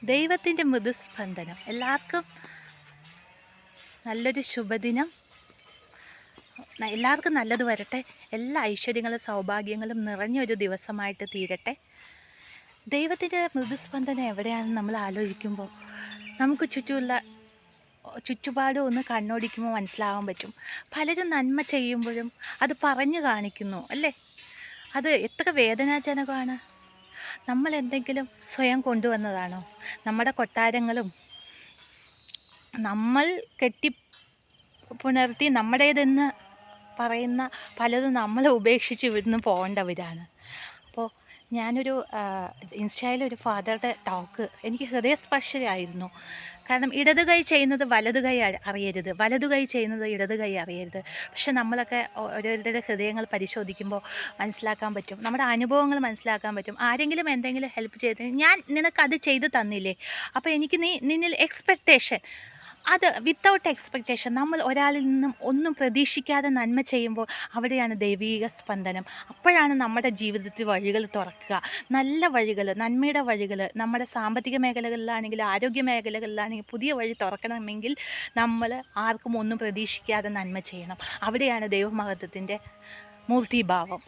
ദൈവത്തിൻ്റെ മൃദുസ്പന്ദനം. എല്ലാവർക്കും നല്ലൊരു ശുഭദിനം. എല്ലാവർക്കും നല്ലത് വരട്ടെ. എല്ലാ ഐശ്വര്യങ്ങളും സൗഭാഗ്യങ്ങളും നിറഞ്ഞൊരു ദിവസമായിട്ട് തീരട്ടെ. ദൈവത്തിൻ്റെ മൃദുസ്പന്ദനം എവിടെയാണെന്ന് നമ്മൾ ആലോചിക്കുമ്പോൾ നമുക്ക് ചുറ്റുപാടും ഒന്ന് കണ്ണോടിക്കുമ്പോൾ മനസ്സിലാവാൻ പറ്റും. പലരും നന്മ ചെയ്യുമ്പോഴും അത് പറഞ്ഞു കാണിക്കുന്നു അല്ലേ? അത് എത്ര വേദനാജനകമാണ്. നമ്മൾ എന്തെങ്കിലും സ്വയം കൊണ്ടുവന്നതാണോ? നമ്മുടെ കൊട്ടാരങ്ങളും നമ്മൾ പുണർത്തി നമ്മുടേതെന്ന് പറയുന്ന പലതും നമ്മളെ ഉപേക്ഷിച്ച് ഇവിടുന്ന് പോകേണ്ടവരാണ്. അപ്പോൾ ഞാനൊരു ഇൻസ്റ്റയിലൊരു ഫാദറുടെ ടോക്ക് എനിക്ക് ഹൃദയസ്പർശിയായിരുന്നു. കാരണം ഇടത് കൈ ചെയ്യുന്നത് വലതു കൈ അറിയരുത്, വലതു കൈ ചെയ്യുന്നത് ഇടത് കൈ അറിയരുത്. പക്ഷെ നമ്മളൊക്കെ ഓരോരുത്തരുടെ ഹൃദയങ്ങൾ പരിശോധിക്കുമ്പോൾ മനസ്സിലാക്കാൻ പറ്റും, നമ്മുടെ അനുഭവങ്ങൾ മനസ്സിലാക്കാൻ പറ്റും. ആരെങ്കിലും എന്തെങ്കിലും ഹെൽപ്പ് ചെയ്ത് ഞാൻ നിനക്കത് ചെയ്ത് തന്നില്ലേ, അപ്പോൾ എനിക്ക് നിന്നിൽ എക്സ്പെക്റ്റേഷൻ, അത് വിത്തൗട്ട് എക്സ്പെക്റ്റേഷൻ നമ്മൾ ഒരാളിൽ നിന്നും ഒന്നും പ്രതീക്ഷിക്കാതെ നന്മ ചെയ്യുമ്പോൾ അവിടെയാണ് ദൈവീക സ്പന്ദനം. അപ്പോഴാണ് നമ്മുടെ ജീവിതത്തിൽ വഴികൾ തുറക്കുക, നല്ല വഴികൾ, നന്മയുടെ വഴികൾ. നമ്മുടെ സാമ്പത്തിക മേഖലകളിലാണെങ്കിൽ, ആരോഗ്യ മേഖലകളിലാണെങ്കിൽ പുതിയ വഴി തുറക്കണമെങ്കിൽ നമ്മൾ ആർക്കും ഒന്നും പ്രതീക്ഷിക്കാതെ നന്മ ചെയ്യണം. അവിടെയാണ് ദൈവമഹത്വത്തിൻ്റെ മൂർത്തിഭാവം.